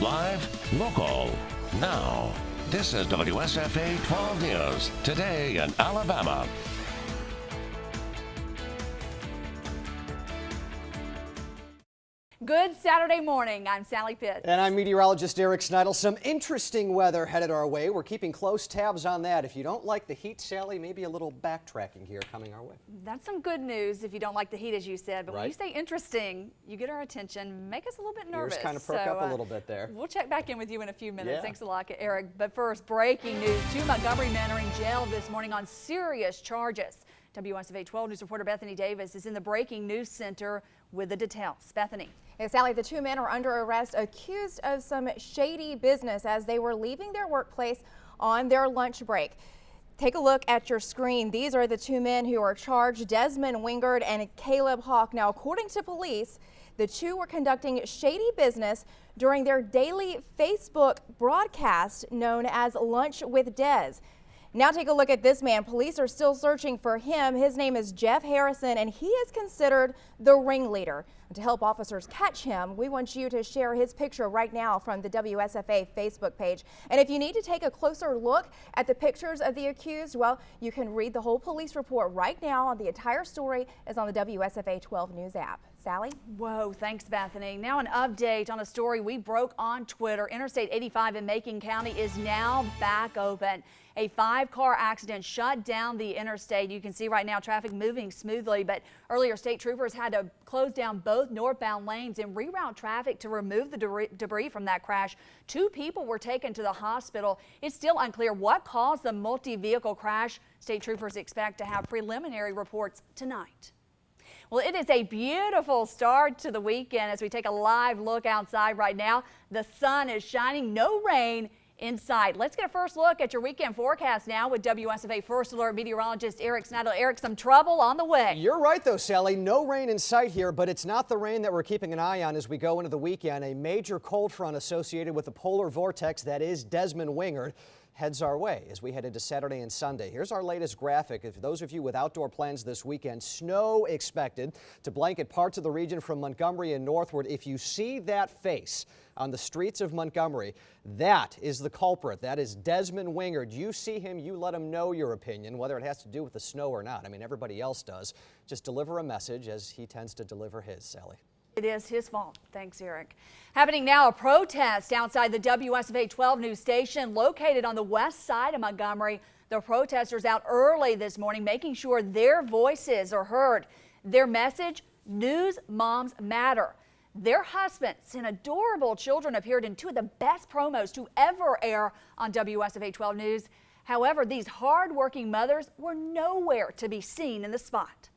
Live, local. Now, this is WSFA 12 News. Today in Alabama. Good Saturday morning. I'm Sally Pitts. And I'm meteorologist Eric Sneidel. Some interesting weather headed our way. We're keeping close tabs on that. If you don't like the heat, Sally, maybe a little backtracking here coming our way. That's some good news if you don't like the heat, as you said. But right. When you say interesting, you get our attention, make us a little bit nervous. Ears kind of perk up a little bit there. We'll check back in with you in a few minutes. Yeah. Thanks a lot, Eric. But first, breaking news. 2 Montgomery men are in jail this morning on serious charges. WSFA 12 News reporter Bethany Davis is in the breaking news center with the details. Bethany. Hey, Sally, the 2 men are under arrest accused of some shady business as they were leaving their workplace on their lunch break. Take a look at your screen. These are the 2 men who are charged, Desmond Wingard and Caleb Hawk. Now, according to police, the 2 were conducting shady business during their daily Facebook broadcast known as Lunch with Des. Now take a look at this man. Police are still searching for him. His name is Jeff Harrison, and he is considered the ringleader. To help officers catch him, we want you to share his picture right now from the WSFA Facebook page. And if you need to take a closer look at the pictures of the accused, well, you can read the whole police report right now. The entire story is on the WSFA 12 News app. Sally? Whoa, thanks, Bethany. Now an update on a story we broke on Twitter. Interstate 85 in Macon County is now back open. A 5-car accident shut down the interstate. You can see right now traffic moving smoothly, but earlier state troopers had to close down both northbound lanes and reroute traffic to remove the debris from that crash. 2 people were taken to the hospital. It's still unclear what caused the multi-vehicle crash. State troopers expect to have preliminary reports tonight. Well, it is a beautiful start to the weekend as we take a live look outside right now. The sun is shining, no rain in sight. Let's get a first look at your weekend forecast now with WSFA First Alert meteorologist Eric Sneidel. Eric, some trouble on the way. You're right, though, Sally. No rain in sight here, but it's not the rain that we're keeping an eye on as we go into the weekend. A major cold front associated with the polar vortex that is Desmond Wingard heads our way as we head into Saturday and Sunday. Here's our latest graphic. For those of you with outdoor plans this weekend, snow expected to blanket parts of the region from Montgomery and northward. If you see that face on the streets of Montgomery, that is the culprit. That is Desmond Wingard. You see him, you let him know your opinion, whether it has to do with the snow or not. I mean, everybody else does. Just deliver a message as he tends to deliver his, Sally. It is his fault. Thanks, Eric. Happening now, a protest outside the WSFA 12 News station located on the west side of Montgomery. The protesters out early this morning making sure their voices are heard. Their message, News Moms Matter. Their husbands and adorable children appeared in 2 of the best promos to ever air on WSFA 12 News. However, these hard-working mothers were nowhere to be seen in the spot.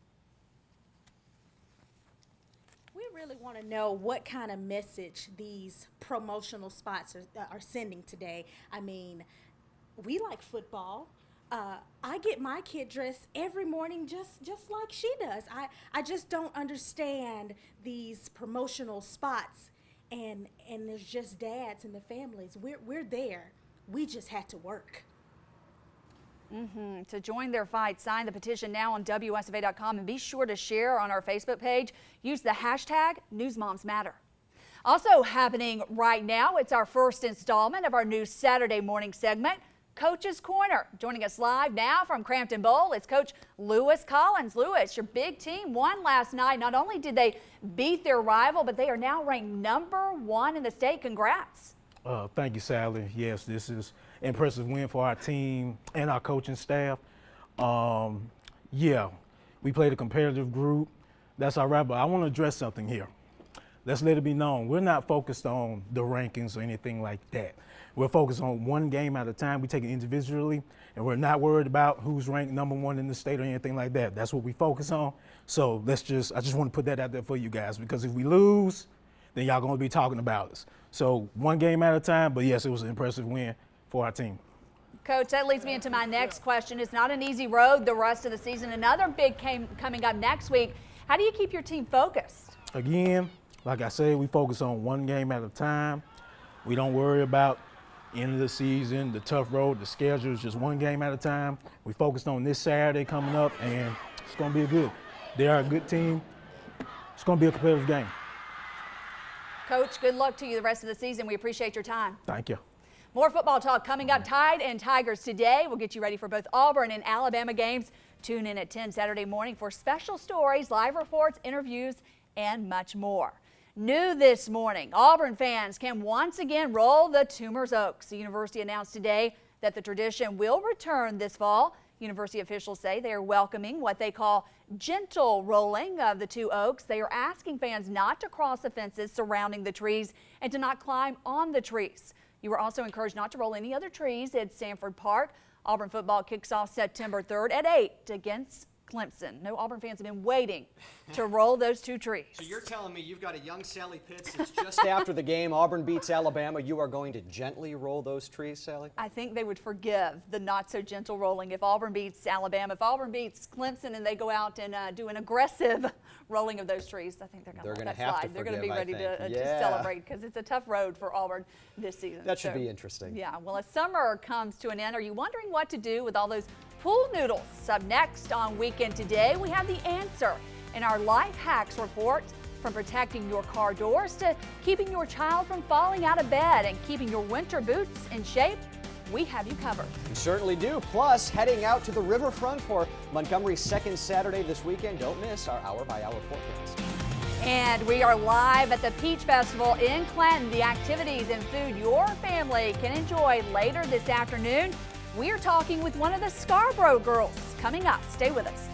We really want to know what kind of message these promotional spots are sending today. I mean, we like football. I get my kid dressed every morning just like she does. I just don't understand these promotional spots, and there's just dads and the families. We're there. We just had to work. To join their fight, sign the petition now on WSFA.com and be sure to share on our Facebook page. Use the hashtag NewsMomsMatter. Also happening right now, it's our first installment of our new Saturday morning segment, Coach's Corner. Joining us live now from Crampton Bowl, it's Coach Lewis Collins. Lewis, your big team won last night. Not only did they beat their rival, but they are now ranked #1 in the state. Congrats. Thank you, Sally. Yes, this is an impressive win for our team and our coaching staff. Yeah, we played a competitive group. That's all right, but I want to address something here. Let's let it be known. We're not focused on the rankings or anything like that. We're focused on one game at a time. We take it individually, and we're not worried about who's ranked #1 in the state or anything like that. That's what we focus on. So I just want to put that out there for you guys, because if we lose, then y'all gonna be talking about us. So one game at a time, but yes, it was an impressive win for our team. Coach, that leads me into my next question. It's not an easy road the rest of the season. Another big game coming up next week. How do you keep your team focused? Again, like I said, we focus on one game at a time. We don't worry about end of the season, the tough road, the schedule is just one game at a time. We focused on this Saturday coming up, and it's going to be good. They are a good team. It's going to be a competitive game. Coach, good luck to you the rest of the season. We appreciate your time. Thank you. More football talk coming up. Tide and Tigers today. We'll get you ready for both Auburn and Alabama games. Tune in at 10 Saturday morning for special stories, live reports, interviews, and much more. New this morning, Auburn fans can once again roll the Tumors Oaks. The university announced today that the tradition will return this fall. University officials say they are welcoming what they call gentle rolling of the two oaks. They are asking fans not to cross the fences surrounding the trees and to not climb on the trees. You are also encouraged not to roll any other trees at Sanford Park. Auburn football kicks off September 3rd at 8 against Clemson. No Auburn fans have been waiting to roll those two trees. So you're telling me you've got a young Sally Pitts. It's just after the game. Auburn beats Alabama. You are going to gently roll those trees, Sally? I think they would forgive the not so gentle rolling if Auburn beats Alabama. If Auburn beats Clemson and they go out and do an aggressive rolling of those trees, I think they're going to let that have slide. to They're going to be forgive, ready to Yeah. celebrate because it's a tough road for Auburn this season. That should be interesting. Yeah, well, as summer comes to an end, are you wondering what to do with all those pool noodles? Up next on Weekend Today, we have the answer in our life hacks report. From protecting your car doors to keeping your child from falling out of bed and keeping your winter boots in shape, we have you covered. You certainly do. Plus, heading out to the riverfront for Montgomery's second Saturday this weekend. Don't miss our hour-by-hour forecast. And we are live at the Peach Festival in Clinton. The activities and food your family can enjoy later this afternoon. We're talking with one of the Scarborough girls coming up. Stay with us.